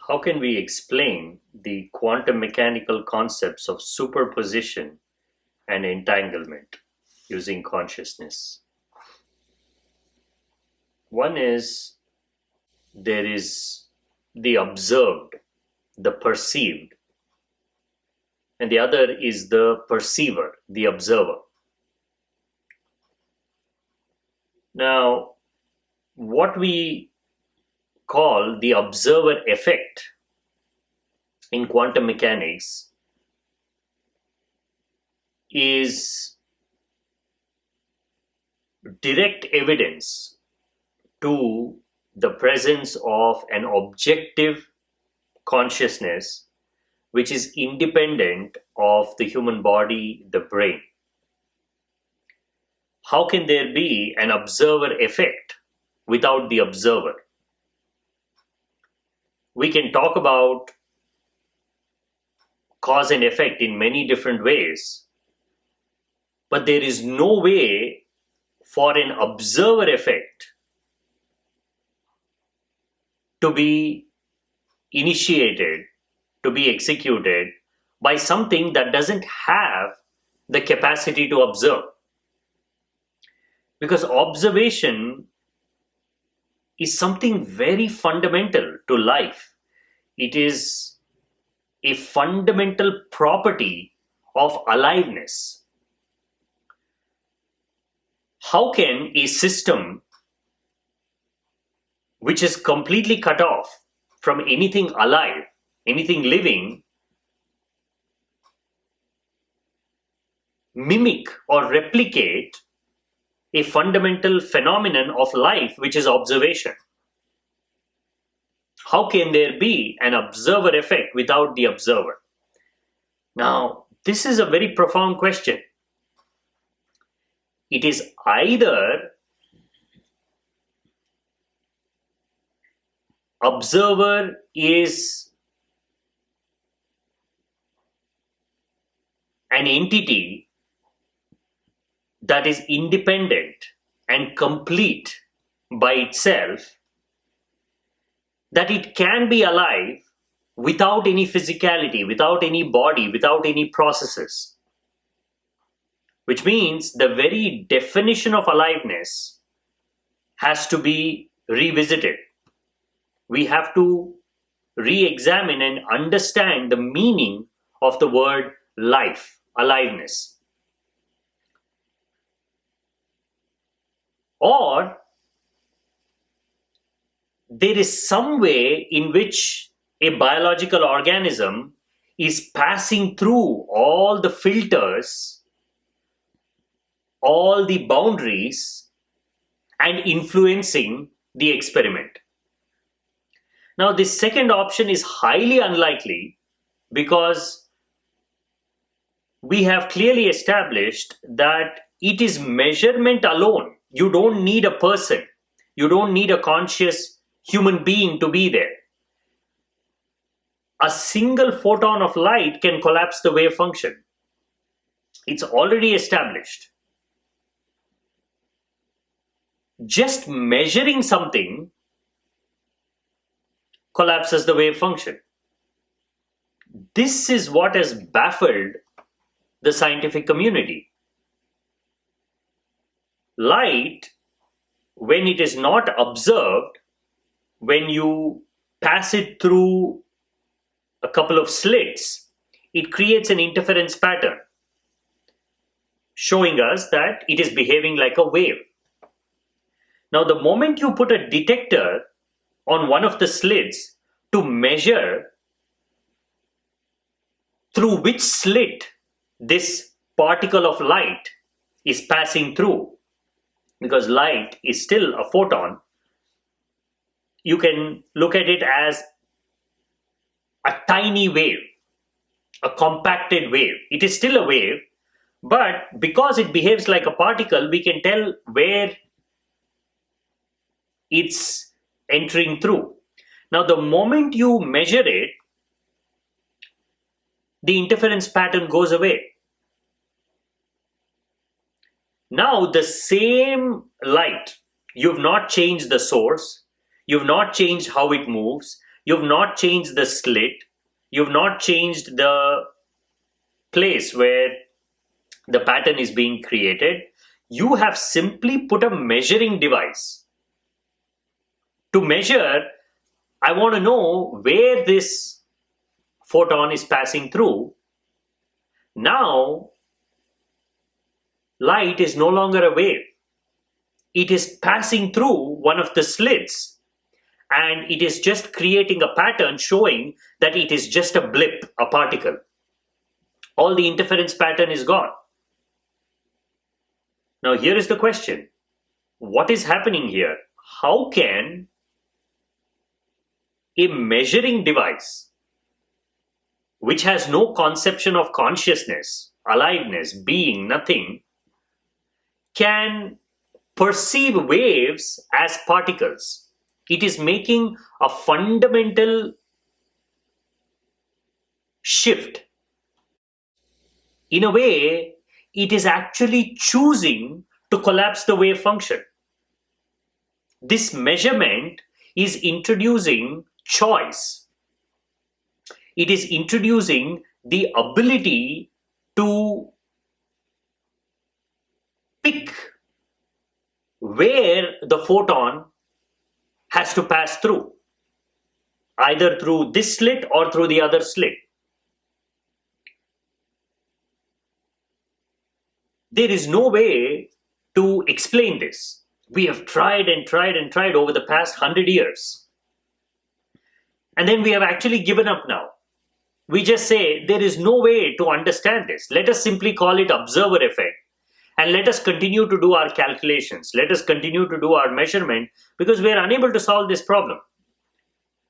How can we explain the quantum mechanical concepts of superposition and entanglement using consciousness? One is there is the observed, the perceived, and the other is the perceiver, the observer. Now, what we call the observer effect in quantum mechanics is direct evidence to the presence of an objective consciousness which is independent of the human body, the brain. How can there be an observer effect without the observer? We can talk about cause and effect in many different ways, but there is no way for an observer effect to be initiated, to be executed by something that doesn't have the capacity to observe. Because observation is something very fundamental to life. It is a fundamental property of aliveness. How can a system which is completely cut off from anything alive, anything living, mimic or replicate a fundamental phenomenon of life, which is observation? How can there be an observer effect without the observer? Now, this is a very profound question. It is either observer is an entity that is independent and complete by itself, that it can be alive without any physicality, without any body, without any processes. Which means the very definition of aliveness has to be revisited. We have to re-examine and understand the meaning of the word life, aliveness. Or there is some way in which a biological organism is passing through all the filters, all the boundaries, and influencing the experiment. Now, this second option is highly unlikely because we have clearly established that it is measurement alone. You don't need a person. You don't need a conscious human being to be there. A single photon of light can collapse the wave function. It's already established. Just measuring something collapses the wave function. This is what has baffled the scientific community. Light, when it is not observed, when you pass it through a couple of slits, it creates an interference pattern, showing us that it is behaving like a wave. Now, the moment you put a detector on one of the slits to measure through which slit this particle of light is passing through, because light is still a photon, you can look at it as a tiny wave, a compacted wave. It is still a wave, but because it behaves like a particle, we can tell where it's entering through. Now, the moment you measure it, the interference pattern goes away. Now, the same light, you've not changed the source, you've not changed how it moves, You've not changed the slit. You've not changed the place where the pattern is being created. You have simply put a measuring device to measure. I want to know where this photon is passing through. Now, light is no longer a wave. It is passing through one of the slits, and it is just creating a pattern showing that it is just a blip, a particle. All the interference pattern is gone. Now, here is the question. What is happening here? How can a measuring device, which has no conception of consciousness, aliveness, being, nothing, can perceive waves as particles? It is making a fundamental shift. In a way, it is actually choosing to collapse the wave function. This measurement is introducing choice. It is introducing the ability to pick where the photon has to pass through, either through this slit or through the other slit. There is no way to explain this. We have tried and tried and tried over the past 100 years. And then we have actually given up now. We just say there is no way to understand this. Let us simply call it observer effect. And let us continue to do our calculations. Let us continue to do our measurement, because we are unable to solve this problem.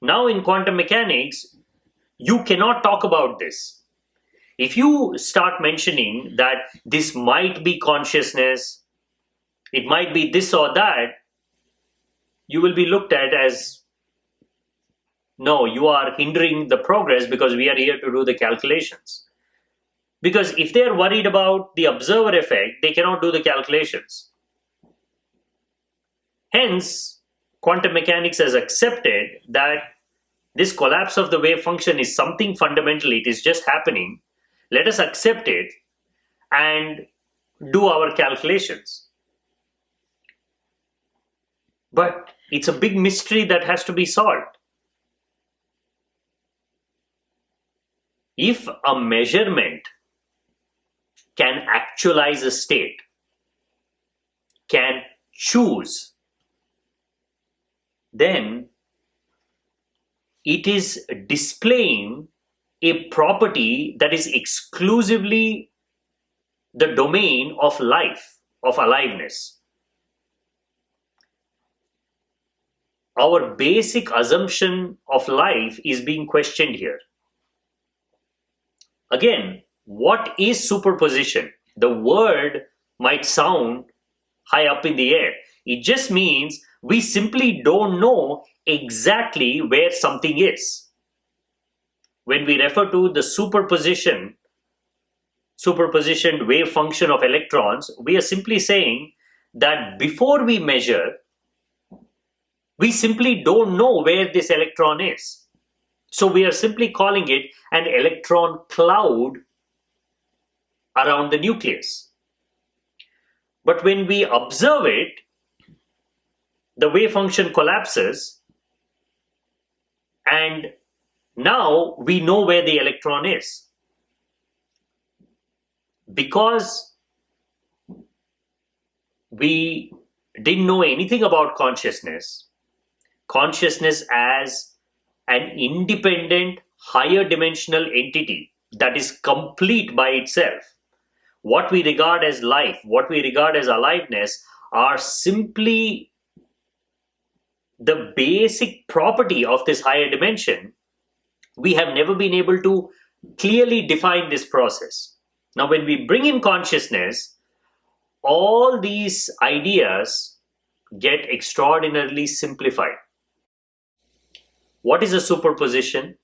Now in quantum mechanics, you cannot talk about this. If you start mentioning that this might be consciousness, it might be this or that, you will be looked at as, no, you are hindering the progress because we are here to do the calculations. Because if they are worried about the observer effect, they cannot do the calculations. Hence, quantum mechanics has accepted that this collapse of the wave function is something fundamental. It is just happening. Let us accept it and do our calculations. But it's a big mystery that has to be solved. If a measurement can actualize a state, can choose, then it is displaying a property that is exclusively the domain of life, of aliveness. Our basic assumption of life is being questioned here. Again, what is superposition? The word might sound high up in the air. It just means we simply don't know exactly where something is. When we refer to the superpositioned wave function of electrons, we are simply saying that before we measure, we simply don't know where this electron is. So we are simply calling it an electron cloud around the nucleus. But when we observe it, the wave function collapses, and now we know where the electron is. Because we didn't know anything about consciousness as an independent, higher dimensional entity that is complete by itself. What we regard as life, what we regard as aliveness, are simply the basic property of this higher dimension. We have never been able to clearly define this process. Now, when we bring in consciousness, all these ideas get extraordinarily simplified. What is a superposition?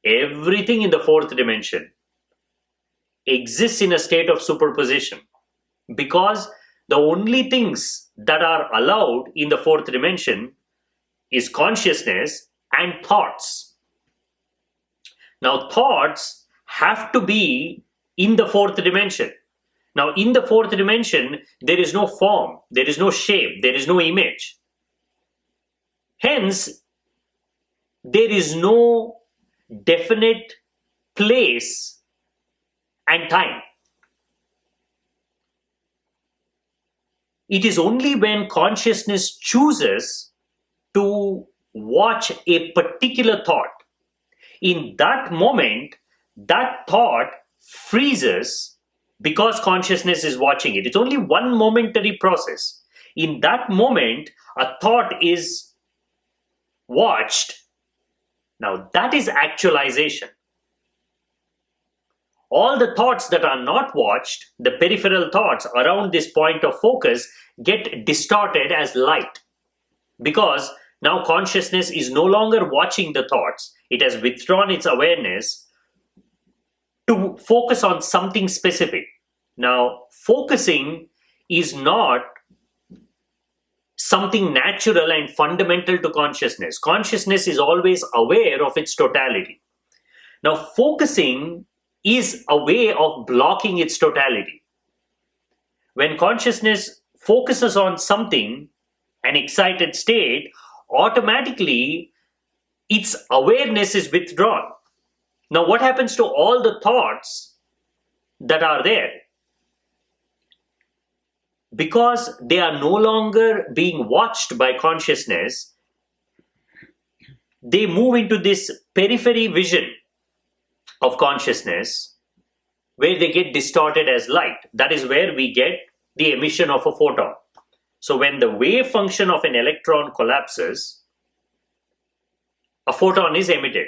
Everything in the fourth dimension exists in a state of superposition, because the only things that are allowed in the fourth dimension is consciousness and thoughts. Now, thoughts have to be in the fourth dimension. Now, in the fourth dimension, there is no form, there is no shape, there is no image. Hence, there is no definite place and time. It is only when consciousness chooses to watch a particular thought. In that moment, that thought freezes because consciousness is watching it. It's only one momentary process. In that moment, a thought is watched. Now, that is actualization. All the thoughts that are not watched, the peripheral thoughts around this point of focus, get distorted as light. Because now consciousness is no longer watching the thoughts. It has withdrawn its awareness to focus on something specific. Now, focusing is not something natural and fundamental to consciousness. Consciousness is always aware of its totality. Now, focusing is a way of blocking its totality. When consciousness focuses on something, an excited state, automatically its awareness is withdrawn. Now, what happens to all the thoughts that are there? Because they are no longer being watched by consciousness, they move into this periphery vision of consciousness where they get distorted as light. That is where we get the emission of a photon. So when the wave function of an electron collapses, a photon is emitted.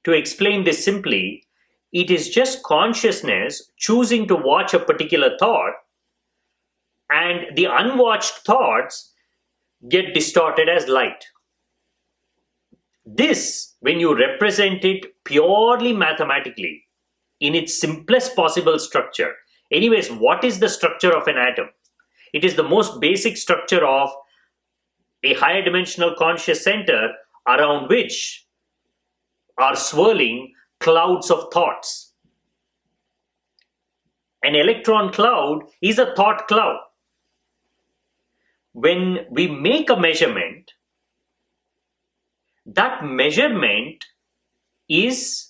To explain this simply, it is just consciousness choosing to watch a particular thought, and the unwatched thoughts get distorted as light. This, when you represent it purely mathematically, in its simplest possible structure. Anyways, what is the structure of an atom? It is the most basic structure of a higher dimensional conscious center around which are swirling clouds of thoughts. An electron cloud is a thought cloud. When we make a measurement, that measurement is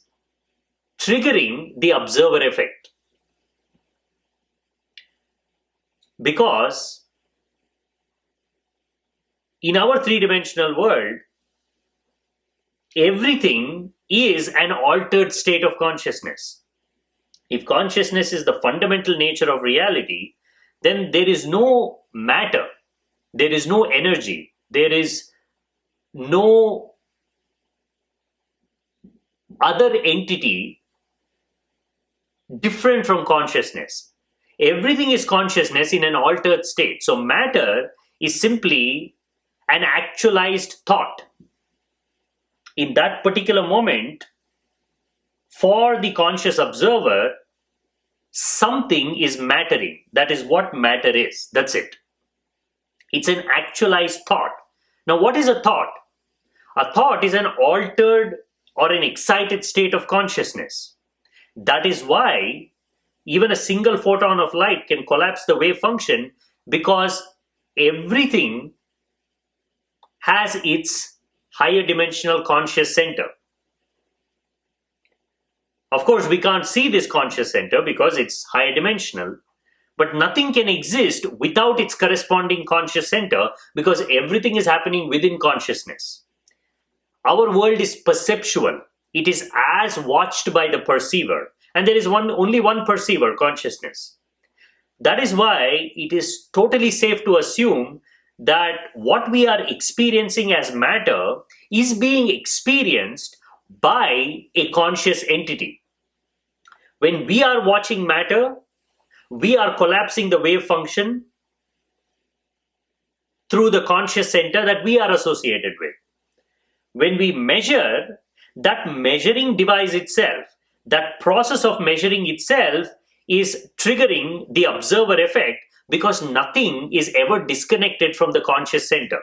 triggering the observer effect. Because in our three-dimensional world, everything is an altered state of consciousness. If consciousness is the fundamental nature of reality, then there is no matter, there is no energy, there is no other entity different from consciousness. Everything is consciousness in an altered state. So matter is simply an actualized thought. In that particular moment, for the conscious observer, something is mattering. That is what matter is. That's it. It's an actualized thought. Now, what is a thought? A thought is an altered or an excited state of consciousness. That is why even a single photon of light can collapse the wave function, because everything has its higher dimensional conscious center. Of course, we can't see this conscious center because it's higher dimensional, but nothing can exist without its corresponding conscious center, because everything is happening within consciousness. Our world is perceptual. It is as watched by the perceiver, and there is only one perceiver, consciousness. That is why it is totally safe to assume that what we are experiencing as matter is being experienced by a conscious entity. When we are watching matter, we are collapsing the wave function through the conscious center that we are associated with. When we measure, that measuring device itself, that process of measuring itself is triggering the observer effect, because nothing is ever disconnected from the conscious center.